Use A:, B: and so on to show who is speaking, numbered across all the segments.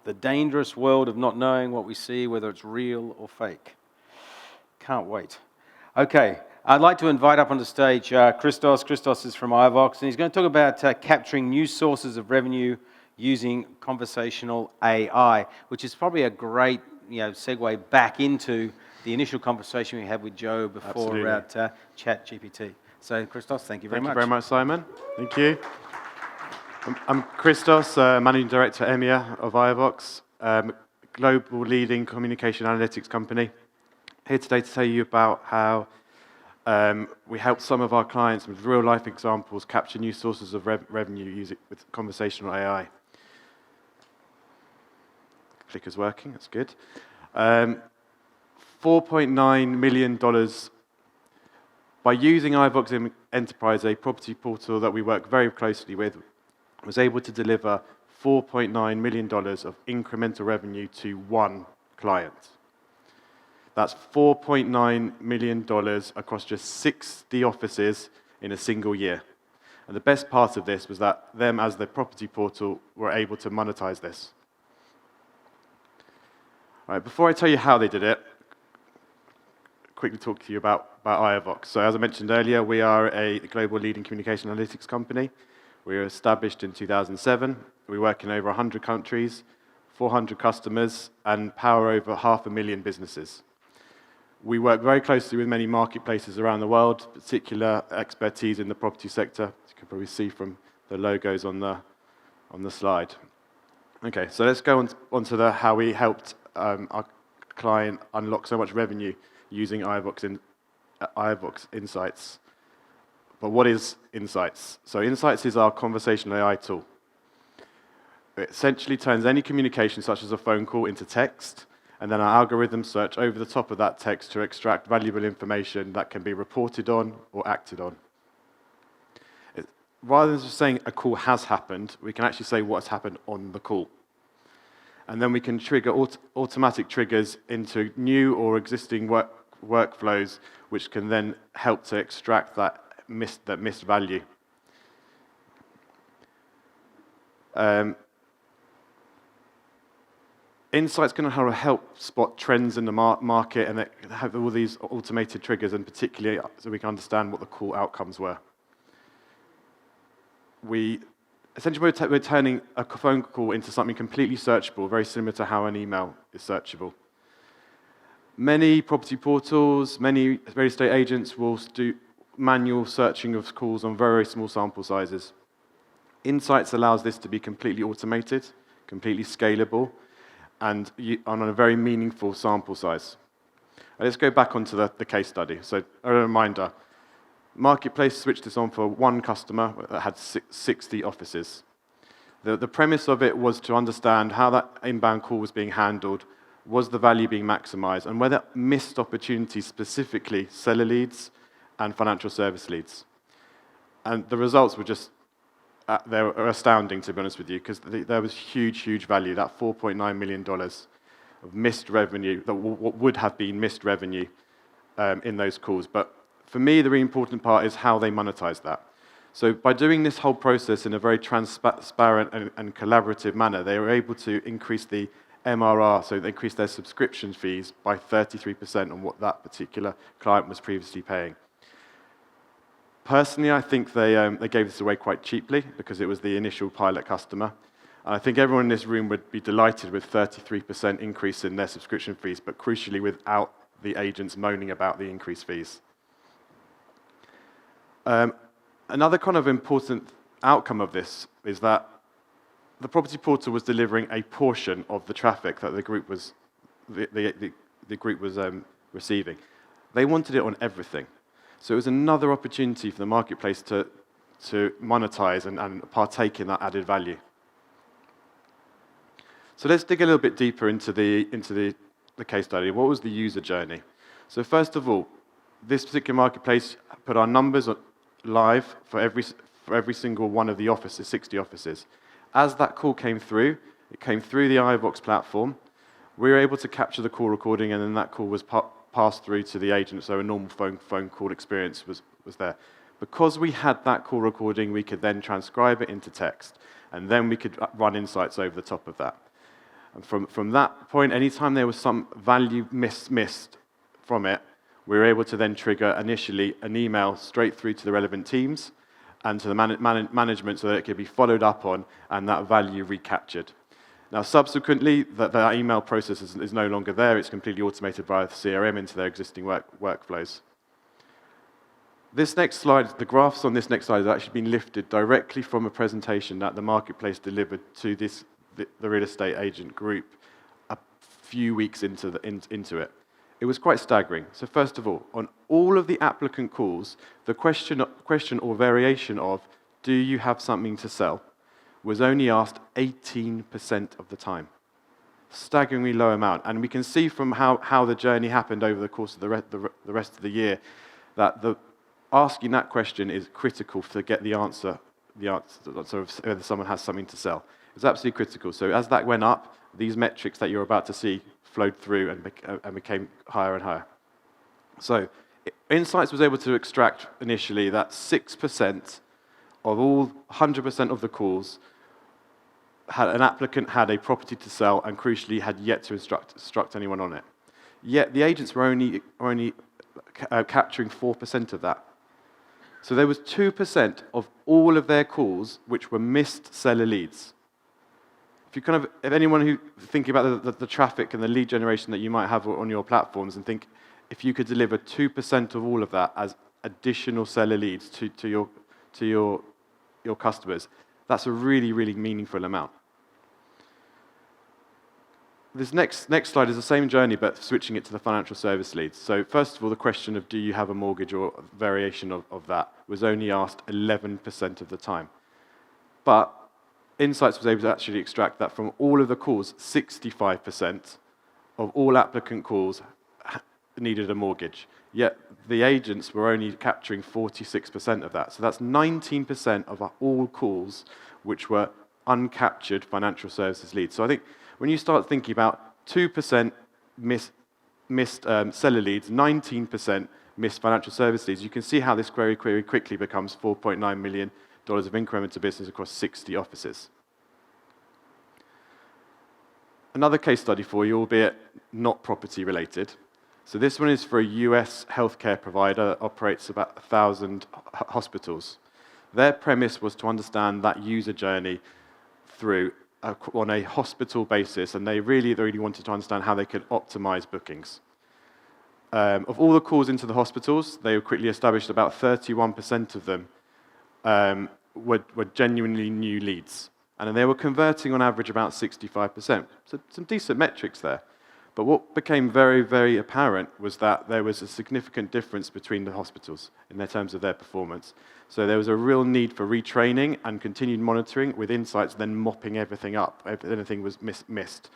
A: The dangerous world of not knowing what we see, whether it's real or fake. Can't wait. Okay, I'd like to invite up on the stage Christos. Christos is from iovox, and he's going to talk about capturing new sources of revenue using conversational AI, which is probably a great segue back into the initial conversation we had with Joe before about ChatGPT. So, Christos, thank you very much.
B: Thank you very much, Simon. Thank you. I'm Christos, Managing Director EMEA of iovox, global leading communication analytics company. Here today to tell you about how we help some of our clients with real-life examples capture new sources of revenue using with conversational AI. Clicker's working, that's good. $4.9 million by using iovox Enterprise, a property portal that we work very closely with, was able to deliver $4.9 million of incremental revenue to one client. That's $4.9 million across just 60 offices in a single year. And the best part of this was that them, as the property portal, were able to monetize this. All right, before I tell you how they did it, quickly talk to you about iovox. So as I mentioned earlier, we are a global leading communication analytics company. We were established in 2007. We work in over 100 countries, 400 customers, and power over 500,000 businesses. We work very closely with many marketplaces around the world, particular expertise in the property sector, as you can probably see from the logos on the slide. Okay, so let's go on to how we helped our client unlock so much revenue using iovox Insights. But what is Insights? So Insights is our conversational AI tool. It essentially turns any communication, such as a phone call, into text, and then our algorithms search over the top of that text to extract valuable information that can be reported on or acted on. Rather than just saying a call has happened, we can actually say what's happened on the call. And then we can trigger automatic triggers into new or existing workflows, which can then help to extract that missed value. Insights can help spot trends in the market and have all these automated triggers, and particularly so we can understand what the call outcomes were. Essentially, we're turning a phone call into something completely searchable, very similar to how an email is searchable. Many property portals, many real estate agents will do manual searching of calls on very small sample sizes. Insights allows this to be completely automated, completely scalable, and on a very meaningful sample size. Let's go back onto the case study. So a reminder, Marketplace switched this on for one customer that had 60 offices. The premise of it was to understand how that inbound call was being handled, was the value being maximized, and whether missed opportunities, specifically seller leads and financial service leads. And the results were just, they were astounding, to be honest with you, because there was huge value, that $4.9 million of missed revenue, what would have been missed revenue in those calls. But for me, the really important part is how they monetize that. So by doing this whole process in a very transparent and collaborative manner, they were able to increase the MRR, so they increased their subscription fees by 33% on what that particular client was previously paying. Personally, I think they gave this away quite cheaply because it was the initial pilot customer. And I think everyone in this room would be delighted with 33% increase in their subscription fees, but crucially without the agents moaning about the increased fees. Another kind of important outcome of this is that the property portal was delivering a portion of the traffic that the group was receiving. They wanted it on everything. So it was another opportunity for the marketplace to monetize and partake in that added value. So let's dig a little bit deeper into the case study. What was the user journey? So first of all, this particular marketplace put our numbers live for every single one of the offices, 60 offices. As that call came through, it came through the iovox platform. We were able to capture the call recording, and then that call was passed through to the agent, so a normal phone call experience was there. Because we had that call recording, we could then transcribe it into text, and then we could run insights over the top of that. And from that point, anytime there was some value missed from it, we were able to then trigger initially an email straight through to the relevant teams and to the management so that it could be followed up on and that value recaptured. Now, subsequently, that email process is no longer there. It's completely automated via the CRM into their existing workflows. This next slide, the graphs on this next slide have actually been lifted directly from a presentation that the marketplace delivered to the real estate agent group a few weeks into it. It was quite staggering. So first of all, on all of the applicant calls, the question or variation of, do you have something to sell, was only asked 18% of the time. Staggeringly low amount. And we can see from how the journey happened over the course of the rest of the year that asking that question is critical to get the answer sort of whether someone has something to sell. It's absolutely critical. So as that went up, these metrics that you're about to see flowed through and became higher and higher. So Insights was able to extract initially that 6% of all 100% of the calls an applicant had a property to sell and crucially had yet to instruct anyone on it. Yet the agents were only capturing 4% of that. So there was 2% of all of their calls which were missed seller leads. If anyone who thinking about the traffic and the lead generation that you might have on your platforms and think if you could deliver 2% of all of that as additional seller leads to your customers, that's a really, really meaningful amount. This next slide is the same journey, but switching it to the financial service leads. So first of all, the question of do you have a mortgage or variation of that was only asked 11% of the time. But Insights was able to actually extract that from all of the calls, 65% of all applicant calls needed a mortgage. Yet the agents were only capturing 46% of that. So that's 19% of all calls which were uncaptured financial services leads. So I think when you start thinking about 2% missed seller leads, 19% missed financial service leads, you can see how this very quickly becomes $4.9 million of incremental business across 60 offices. Another case study for you, albeit not property related. So this one is for a US healthcare provider that operates about 1,000 hospitals. Their premise was to understand that user journey on a hospital basis, and they really wanted to understand how they could optimize bookings. Of all the calls into the hospitals, they quickly established about 31% of them were genuinely new leads. And they were converting on average about 65%. So some decent metrics there. But what became very, very apparent was that there was a significant difference between the hospitals in terms of their performance. So there was a real need for retraining and continued monitoring with Insights then mopping everything up. Anything was missed.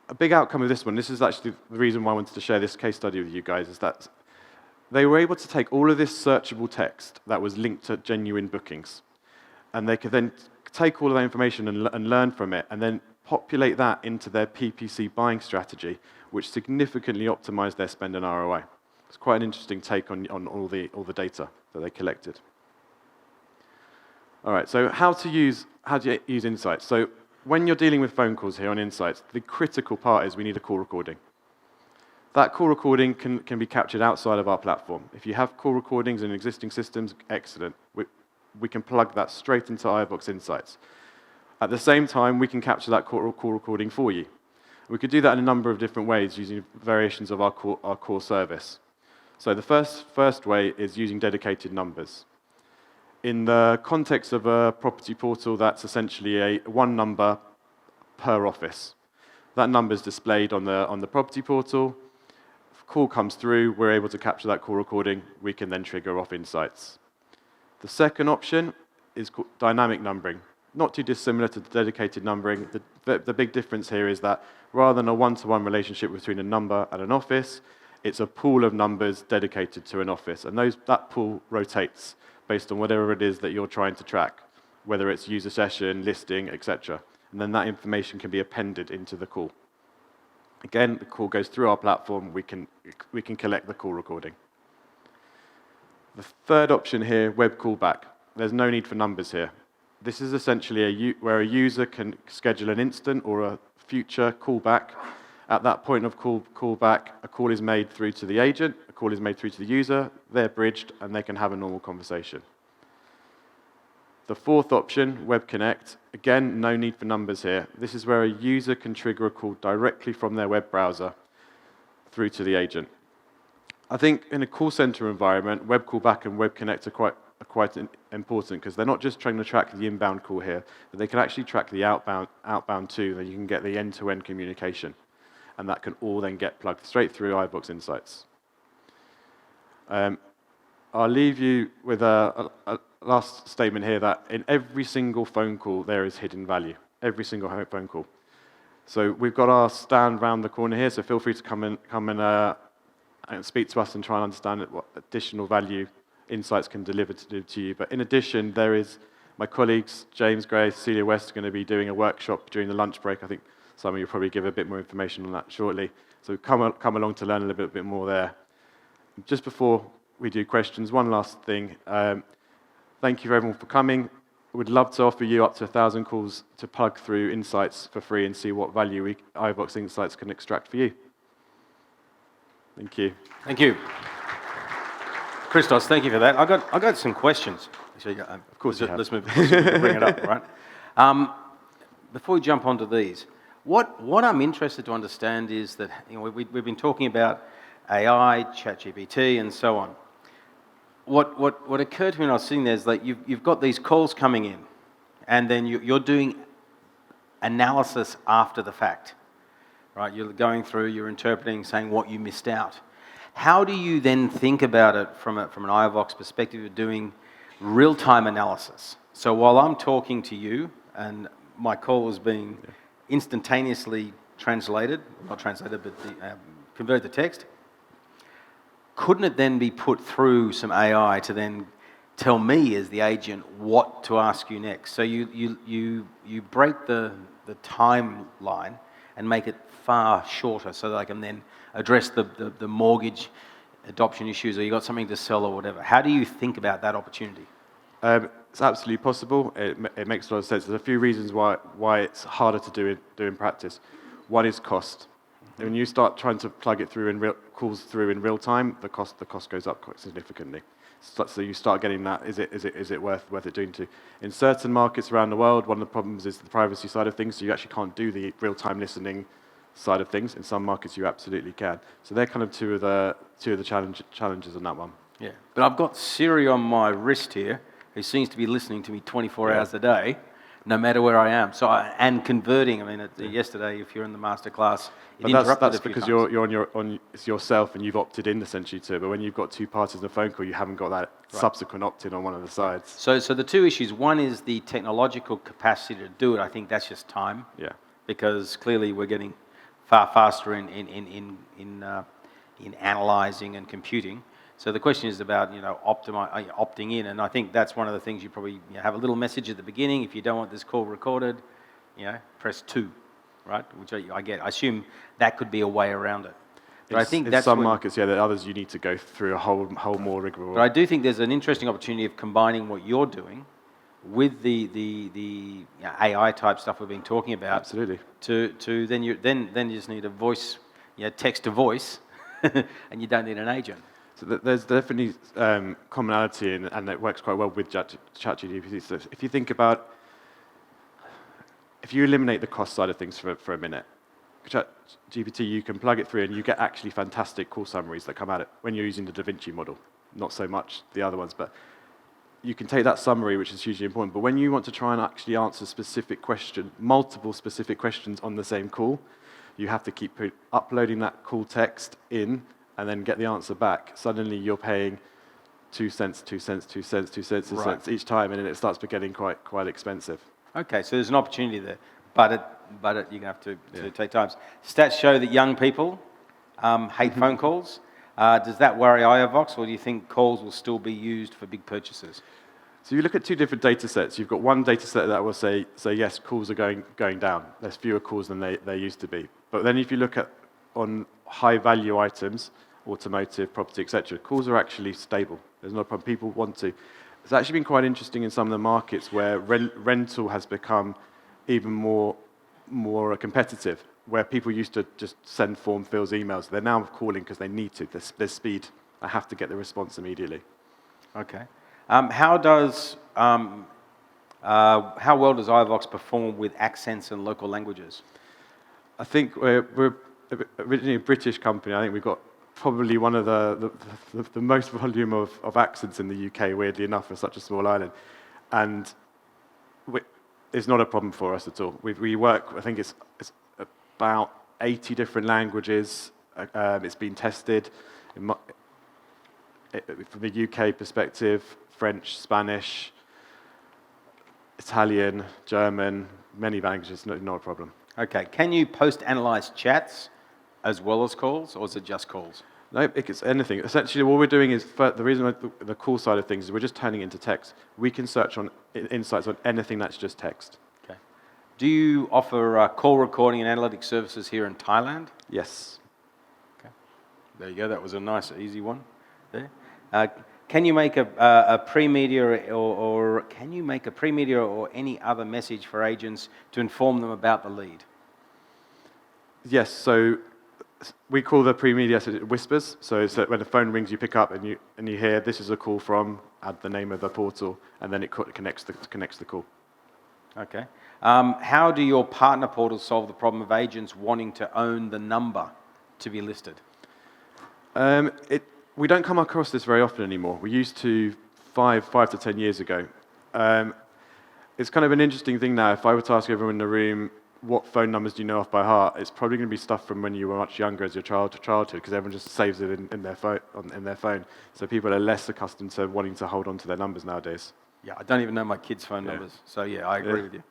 B: A big outcome of this one, this is actually the reason why I wanted to share this case study with you guys, is that they were able to take all of this searchable text that was linked to genuine bookings, and they could then take all of that information and learn from it, and then populate that into their PPC buying strategy, which significantly optimized their spend and ROI. It's quite an interesting take on all the data that they collected. All right, so how do you use Insights? So when you're dealing with phone calls here on Insights, the critical part is we need a call recording. That call recording can be captured outside of our platform. If you have call recordings in existing systems, excellent. We can plug that straight into iovox Insights. At the same time, we can capture that call recording for you. We could do that in a number of different ways using variations of our core service. So the first way is using dedicated numbers. In the context of a property portal, that's essentially one number per office. That number is displayed on the property portal. If a call comes through, we're able to capture that call recording. We can then trigger off Insights. The second option is called dynamic numbering. Not too dissimilar to the dedicated numbering. The big difference here is that rather than a one-to-one relationship between a number and an office, it's a pool of numbers dedicated to an office. And that pool rotates based on whatever it is that you're trying to track, whether it's user session, listing, etc. And then that information can be appended into the call. Again, the call goes through our platform. We can collect the call recording. The third option here, web callback. There's no need for numbers here. This is essentially where a user can schedule an instant or a future callback. At that point of callback, a call is made through to the agent, a call is made through to the user, they're bridged, and they can have a normal conversation. The fourth option, Web Connect, again, no need for numbers here. This is where a user can trigger a call directly from their web browser through to the agent. I think in a call center environment, Web Callback and Web Connect are quite important because they're not just trying to track the inbound call here, but they can actually track the outbound too, that you can get the end-to-end communication. And that can all then get plugged straight through iovox Insights. I'll leave you with a last statement here that in every single phone call there is hidden value. Every single phone call. So we've got our stand round the corner here, so feel free to come and speak to us and try and understand what additional value Insights can deliver to you. But in addition, there is my colleagues, James Gray, Cecilia West, are going to be doing a workshop during the lunch break. I think some of you will probably give a bit more information on that shortly. So come along to learn a little bit more there. Just before we do questions, one last thing. Thank you everyone for coming. We'd love to offer you up to 1,000 calls to plug through Insights for free and see what value iovox Insights can extract for you. Thank you.
A: Thank you. Christos, thank you for that. I got some questions. Actually, of course, let's move. Bring it up, right? Before we jump onto these, what I'm interested to understand is that we've been talking about AI, ChatGPT, and so on. What occurred to me when I was sitting there is that you've got these calls coming in, and then you're doing analysis after the fact, right? You're going through, you're interpreting, saying what you missed out. How do you then think about it from an iovox perspective of doing real-time analysis? So while I'm talking to you, and my call is being instantaneously translated, not translated, but converted to text, couldn't it then be put through some AI to then tell me as the agent what to ask you next? So you break the timeline and make it far shorter so that I can then address the mortgage adoption issues, or you got something to sell or whatever. How do you think about that opportunity?
B: It's absolutely possible. It makes a lot of sense. There's a few reasons why it's harder to do in practice. One is cost. When you start trying to plug it through calls through in real time, the cost goes up quite significantly. So you start getting that. Is it worth it doing to? In certain markets around the world, one of the problems is the privacy side of things. So you actually can't do the real time listening side of things. In some markets, you absolutely can. So they're kind of two of the challenges on that one.
A: Yeah, but I've got Siri on my wrist here, who seems to be listening to me 24 hours a day, no matter where I am. So and converting. I mean, yesterday, if you're in the masterclass, it interrupted
B: that's
A: a few
B: because
A: times.
B: you're on it's yourself and you've opted in essentially to it. But when you've got two parties in a phone call, you haven't got that subsequent opt-in on one of the sides.
A: So the two issues. One is the technological capacity to do it. I think that's just time.
B: Yeah. Because
A: clearly we're getting far faster in analysing and computing. So the question is about opting in, and I think that's one of the things you probably have a little message at the beginning. If you don't want this call recorded, press 2, right? Which I get. I assume that could be a way around it. But I think
B: in some markets, there are others you need to go through a whole more rigorous.
A: But I do think there's an interesting opportunity of combining what you're doing with the AI type stuff we've been talking about.
B: Absolutely.
A: To then you just need a voice, text to voice, and you don't need an agent.
B: So there's definitely commonality, and it works quite well with ChatGPT. So if you think about, if you eliminate the cost side of things for a minute, ChatGPT, you can plug it through and you get actually fantastic call summaries that come out when you're using the Da Vinci model. Not so much the other ones, but you can take that summary, which is hugely important. But when you want to try and actually answer multiple specific questions on the same call, you have to keep uploading that call text in and then get the answer back. Suddenly you're paying 2 cents, 2 cents, 2 cents, 2 cents, 2 cents each time, and then it starts getting quite expensive.
A: Okay, so there's an opportunity there, but you're going to have to take time. Stats show that young people hate phone calls. Does that worry iovox, or do you think calls will still be used for big purchases?
B: So you look at two different data sets. You've got one data set that will say yes, calls are going down. There's fewer calls than they used to be. But then if you look at on high value items, automotive, property, etc., calls are actually stable. There's no problem. People want to. It's actually been quite interesting in some of the markets where rental has become even more competitive, where people used to just send form fills, emails. They're now calling because they need to. There's speed. I have to get the response immediately.
A: Okay. How well does iovox perform with accents and local languages?
B: I think we're originally a British company. I think we've got probably one of the most volume of accents in the UK, weirdly enough, for such a small island. And it's not a problem for us at all. We work, I think it's about 80 different languages. It's been tested. From the UK perspective, French, Spanish, Italian, German, many languages, not a problem.
A: Okay. Can you post-analyze chats as well as calls, or is it just calls?
B: No, it's anything. Essentially, what we're doing is, the reason the call side of things is we're just turning it into text. We can search on insights on anything that's just text.
A: Okay. Do you offer call recording and analytics services here in Thailand?
B: Yes.
A: Okay. There you go. That was a nice, easy one there. Can you make a pre-media or can you make a pre-media or any other message for agents to inform them about the lead?
B: Yes. So we call the pre-media whispers. So it's that when the phone rings, you pick up and you hear this is a call from, add the name of the portal, and then it connects the call.
A: Okay. How do your partner portals solve the problem of agents wanting to own the number to be listed?
B: We don't come across this very often anymore. We used to 5 to 10 years ago. It's kind of an interesting thing now. If I were to ask everyone in the room, what phone numbers do you know off by heart? It's probably going to be stuff from when you were much younger as your childhood, because everyone just saves it in their phone. So people are less accustomed to wanting to hold on to their numbers nowadays.
A: Yeah, I don't even know my kids' phone numbers. So yeah, I agree with you.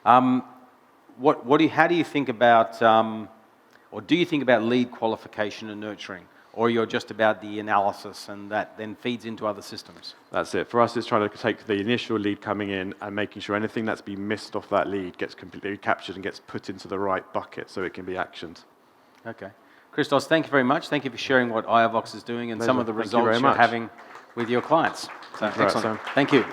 A: How do you think about, or do you think about lead qualification and nurturing? Or you're just about the analysis and that then feeds into other systems?
B: That's it. For us, it's trying to take the initial lead coming in and making sure anything that's been missed off that lead gets completely captured and gets put into the right bucket so it can be actioned.
A: Okay. Christos, thank you very much. Thank you for sharing what iovox is doing and some of the results you're having with your clients. So, excellent. Thank you.